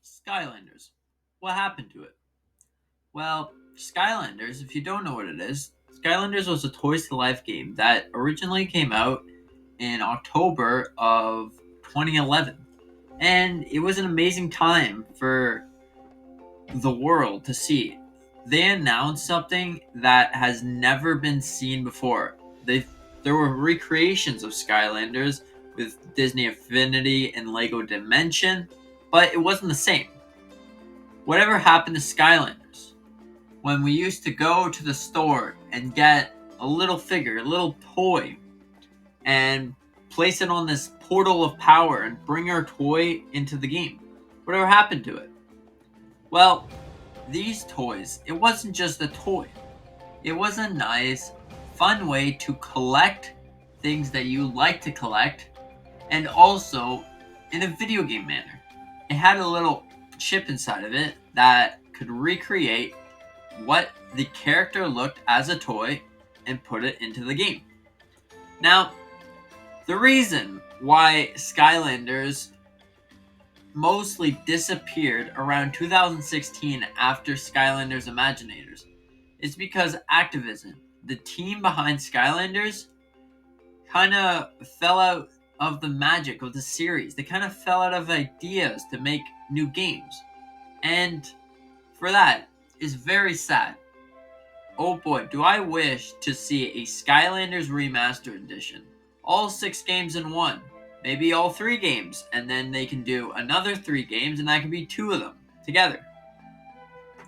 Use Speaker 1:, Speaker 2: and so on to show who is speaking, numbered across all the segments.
Speaker 1: Skylanders. What happened to it? Well, Skylanders, if you don't know what it is, Skylanders was a Toys to Life game that originally came out in October of 2011. And it was an amazing time for the world to see. They announced something that has never been seen before. There were recreations of Skylanders with Disney Infinity and Lego Dimension, but it wasn't the same. Whatever happened to Skylanders? When we used to go to the store and get a little figure, a little toy, and place it on this portal of power and bring our toy into the game. Whatever happened to it? Well, these toys, it wasn't just a toy. It was a nice, fun way to collect things that you like to collect, and also in a video game manner. It had a little chip inside of it that could recreate what the character looked as a toy and put it into the game. Now, the reason why Skylanders mostly disappeared around 2016 after Skylanders Imaginators is because Activision, the team behind Skylanders, kind of fell out of the magic of the series. They kind of fell out of ideas to make new games. And for that is very sad. Oh boy, do I wish to see a Skylanders Remastered Edition. All 6 games in one. Maybe all 3 games, and then they can do another 3 games, and that can be 2 of them together.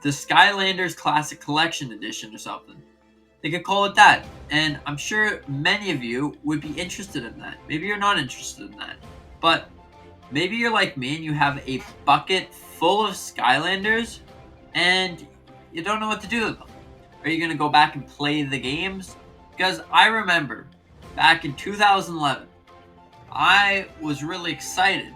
Speaker 1: The Skylanders Classic Collection Edition or something. They could call it that, and I'm sure many of you would be interested in that. Maybe you're not interested in that, but maybe you're like me and you have a bucket full of Skylanders, and you don't know what to do with them. Are you going to go back and play the games? Because I remember back in 2011, I was really excited.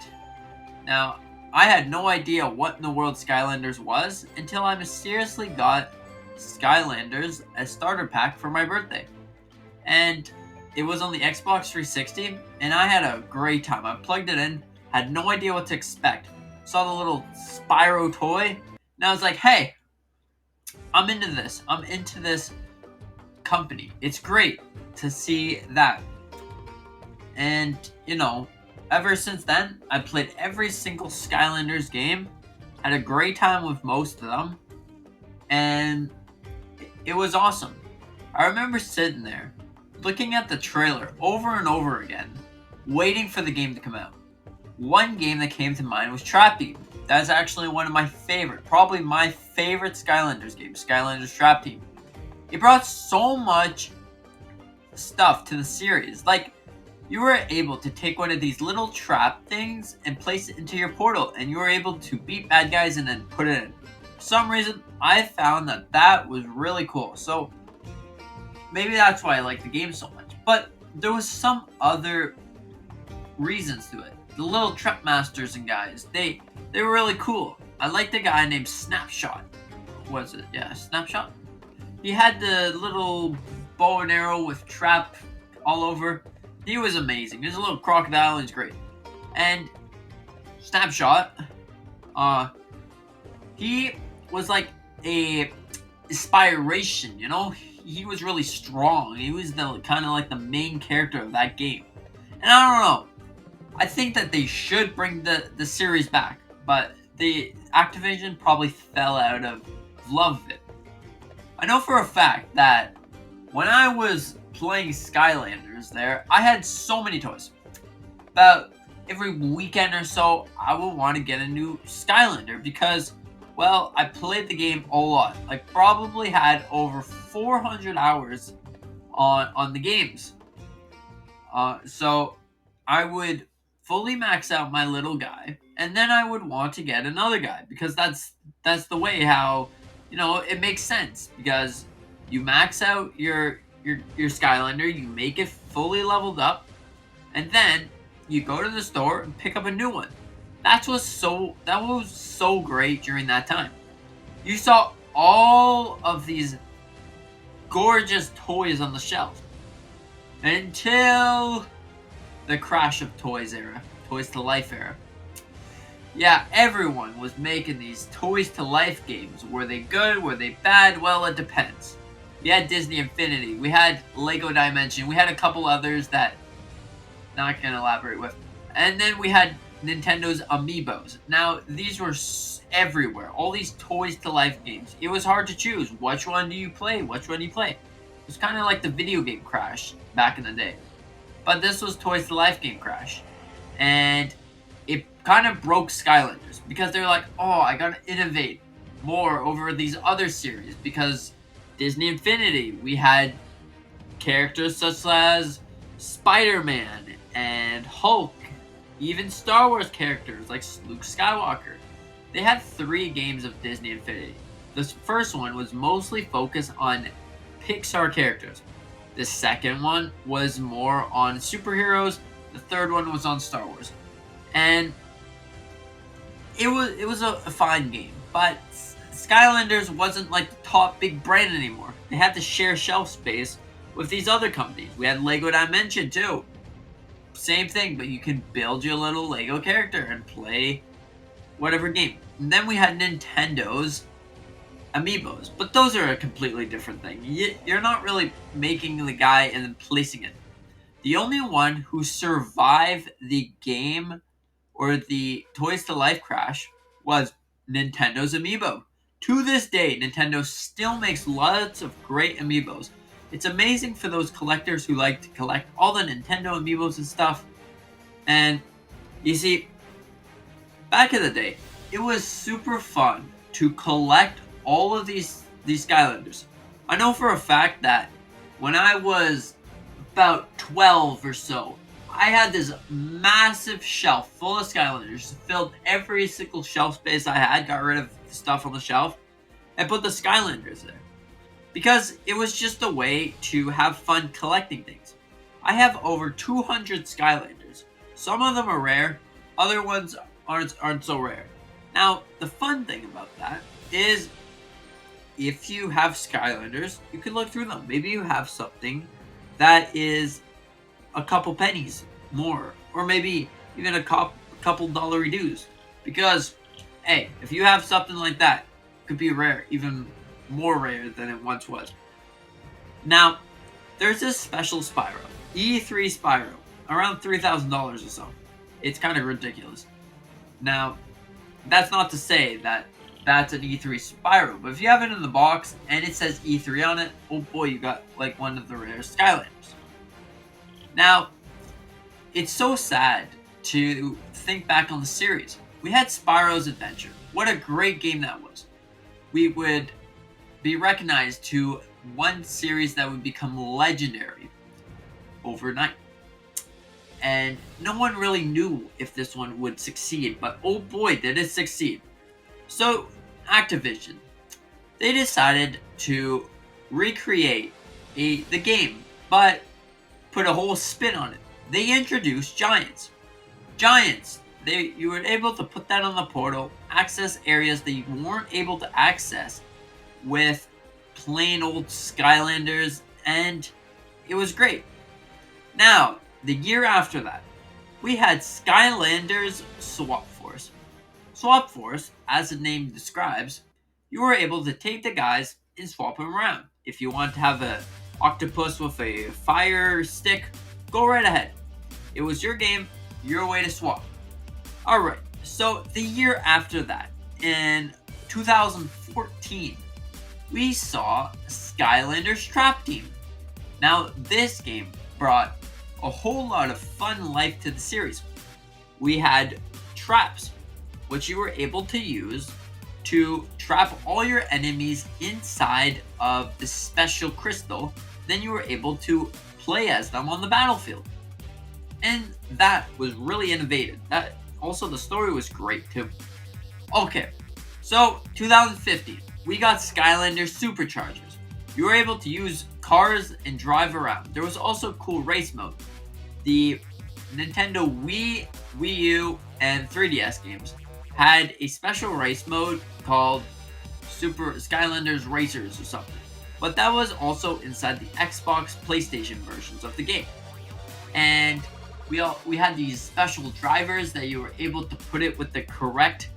Speaker 1: Now, I had no idea what in the world Skylanders was until I mysteriously got Skylanders as starter pack for my birthday. And it was on the Xbox 360, and I had a great time. I plugged it in, had no idea what to expect. Saw the little Spyro toy, and I was like, hey, I'm into this. I'm into this company. It's great to see that. And, ever since then, I played every single Skylanders game, had a great time with most of them, and it was awesome. I remember sitting there, looking at the trailer over and over again, waiting for the game to come out. One game that came to mind was Trap Team. That's actually one of my favorite, probably my favorite Skylanders game, Skylanders Trap Team. It brought so much stuff to the series. Like, you were able to take one of these little trap things and place it into your portal, and you were able to beat bad guys and then put it in. For some reason, I found that was really cool. So, maybe that's why I like the game so much. But there was some other reasons to it. The little trap masters and guys, they were really cool. I liked a guy named Snapshot. Was it? Yeah, Snapshot. He had the little bow and arrow with trap all over. He was amazing. There's a little crocodile and he's great. And Snapshot, he was like a inspiration, He was really strong. He was the kind of like the main character of that game. And I don't know. I think that they should bring the series back, but the Activision probably fell out of love of it. I know for a fact that when I was playing Skylanders there, I had so many toys. About every weekend or so, I would want to get a new Skylander because, well, I played the game a lot. Like, probably had over 400 hours on the games. So I would fully max out my little guy, and then I would want to get another guy because that's the way how, it makes sense because you max out your Skylander, you make it fully leveled up, and then you go to the store and pick up a new one. That was so great during that time. You saw all of these gorgeous toys on the shelf until the crash of Toys to Life era. Yeah, everyone was making these Toys to Life games. Were they good? Were they bad? Well, it depends. We had Disney Infinity. We had Lego Dimension. We had a couple others that not gonna elaborate with. And then we had Nintendo's Amiibos. Now, these were everywhere. All these Toys to Life games. It was hard to choose. Which one do you play? Which one do you play? It was kind of like the video game Crash back in the day. But this was Toys to Life game Crash. And it kind of broke Skylanders because they're like, oh, I gotta innovate more over these other series because Disney Infinity, we had characters such as Spider-Man and Hulk, even Star Wars characters like Luke Skywalker. They had 3 games of Disney Infinity. This first one was mostly focused on Pixar characters. The second one was more on superheroes. The third one was on Star Wars. And it was a fine game, but Skylanders wasn't like the top big brand anymore. They had to share shelf space with these other companies. We had Lego Dimension too. Same thing, but you can build your little Lego character and play whatever game. And then we had Nintendo's Amiibos, but those are a completely different thing. You're not really making the guy and then placing it. The only one who survived the game or the Toys to Life crash was Nintendo's Amiibo. To this day, Nintendo still makes lots of great Amiibos. It's amazing for those collectors who like to collect all the Nintendo Amiibos and stuff. And you see, back in the day, it was super fun to collect all of these Skylanders. I know for a fact that when I was about 12 or so, I had this massive shelf full of Skylanders. Filled every single shelf space I had, got rid of the stuff on the shelf, and put the Skylanders there. Because it was just a way to have fun collecting things. I have over 200 Skylanders. Some of them are rare, other ones aren't so rare. Now, the fun thing about that is if you have Skylanders, you can look through them. Maybe you have something that is a couple pennies more, or maybe even a couple dollary dues. Because, hey, if you have something like that, it could be rare, even more rare than it once was. Now, there's this special Spyro, E3 Spyro, around $3,000 or so. It's kind of ridiculous. Now, that's not to say that that's an E3 Spyro, but if you have it in the box and it says E3 on it, oh boy, you got like one of the rare Skylanders. Now, it's so sad to think back on the series. We had Spyro's Adventure. What a great game that was. We would be recognized to one series that would become legendary overnight. And no one really knew if this one would succeed, but oh boy, did it succeed. So, Activision, they decided to recreate the game, but put a whole spin on it. They introduced Giants. Giants, you were able to put that on the portal, access areas that you weren't able to access with plain old Skylanders, and it was great. Now, the year after that, we had Skylanders Swap Force. Swap Force, as the name describes, you were able to take the guys and swap them around. If you want to have an octopus with a fire stick, go right ahead. It was your game, your way to swap. Alright, so the year after that, in 2014, we saw Skylanders Trap Team. Now, this game brought a whole lot of fun life to the series. We had traps, which you were able to use to trap all your enemies inside of the special crystal. Then you were able to play as them on the battlefield. And that was really innovative. That also, the story was great too. Okay, so 2015, we got Skylanders Superchargers. You were able to use cars and drive around. There was also cool race mode. The Nintendo Wii, Wii U, and 3DS games had a special race mode called Super Skylanders Racers or something. But that was also inside the Xbox, PlayStation versions of the game. And we had these special drivers that you were able to put it with the correct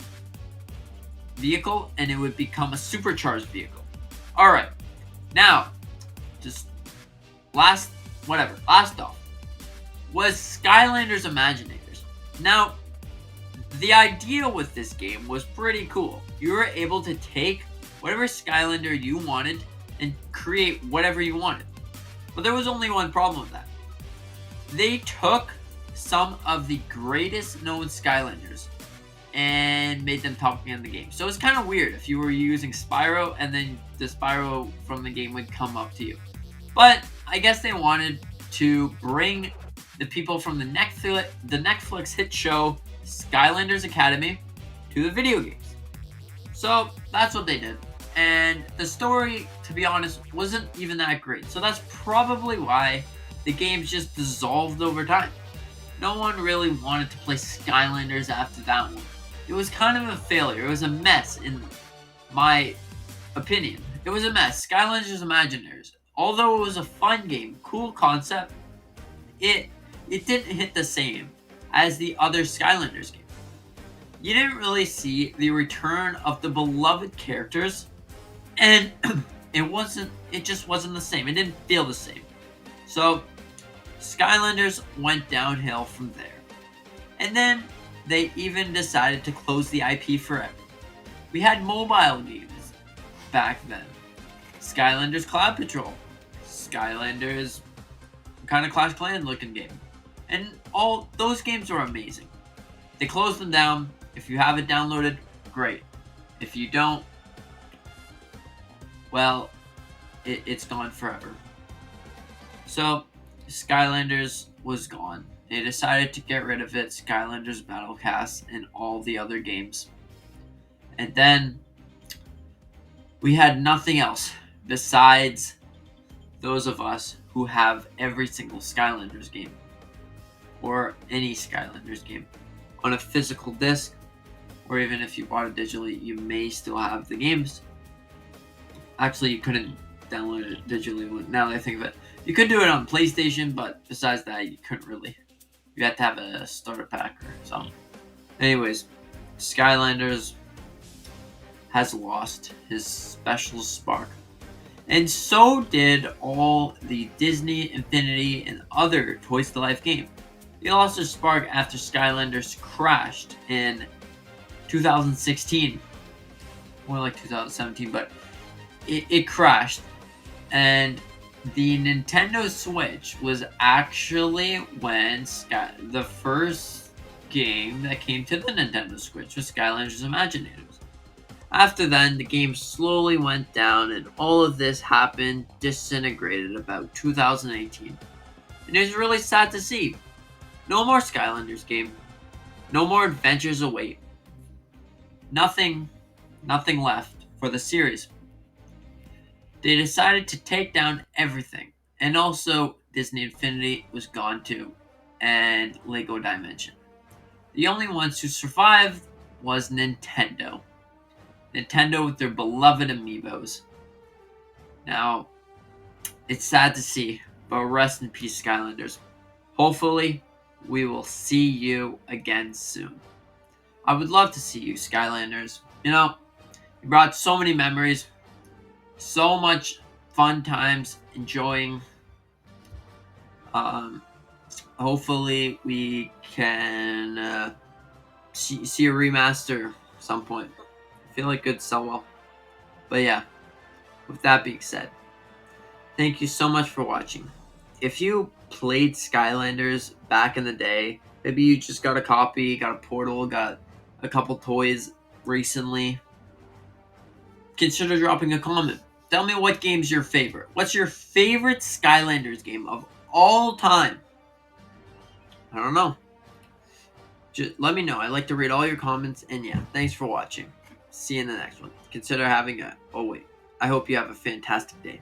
Speaker 1: vehicle and it would become a supercharged vehicle. All right, now just last off was Skylanders Imaginators. Now, the idea with this game was pretty cool. You were able to take whatever Skylander you wanted and create whatever you wanted. But there was only one problem with that. They took some of the greatest known Skylanders and made them talking in the game. So it's kind of weird if you were using Spyro and then the Spyro from the game would come up to you. But I guess they wanted to bring the people from the Netflix hit show Skylanders Academy to the video games. So that's what they did. And the story, to be honest, wasn't even that great. So that's probably why the games just dissolved over time. No one really wanted to play Skylanders after that one. It was kind of a failure. It was a mess, in my opinion. It was a mess. Skylanders Imagineers, although it was a fun game, cool concept, it didn't hit the same as the other Skylanders game. You didn't really see the return of the beloved characters, and it just wasn't the same. It didn't feel the same. So Skylanders went downhill from there. And then they even decided to close the IP forever. We had mobile games back then. Skylanders Cloud Patrol. Skylanders kind of Clash Clan looking game. And all those games were amazing. They closed them down. If you have it downloaded, great. If you don't, well, it's gone forever. So Skylanders was gone. They decided to get rid of it, Skylanders Battlecast, and all the other games. And then we had nothing else besides those of us who have every single Skylanders game, or any Skylanders game, on a physical disc, or even if you bought it digitally, you may still have the games. Actually, you couldn't download it digitally now that I think of it. You could do it on PlayStation, but besides that, you couldn't really. You had to have a starter pack or something. Anyways, Skylanders has lost his special spark. And so did all the Disney, Infinity, and other Toys to Life games. They lost their spark after Skylanders crashed in 2016. More like 2017, but it crashed. And the Nintendo Switch was actually when the first game that came to the Nintendo Switch was Skylanders Imaginators. After then, the game slowly went down, and all of this happened, disintegrated about 2018. And it was really sad to see. No more Skylanders game. No more adventures await. Nothing left for the series. They decided to take down everything. And also, Disney Infinity was gone too. And Lego Dimension. The only ones who survived was Nintendo. Nintendo with their beloved amiibos. Now, it's sad to see, but rest in peace, Skylanders. Hopefully, we will see you again soon. I would love to see you, Skylanders. You know, you brought so many memories, so much fun times, enjoying. Hopefully, we can see a remaster at some point. I feel like it'd sell well. But yeah, with that being said, thank you so much for watching. If you played Skylanders back in the day, maybe you just got a copy, got a portal, got a couple toys recently, consider dropping a comment. Tell me what game's your favorite. What's your favorite Skylanders game of all time? I don't know. Just let me know. I like to read all your comments. And yeah, thanks for watching. See you in the next one. Consider having a... Oh wait. I hope you have a fantastic day.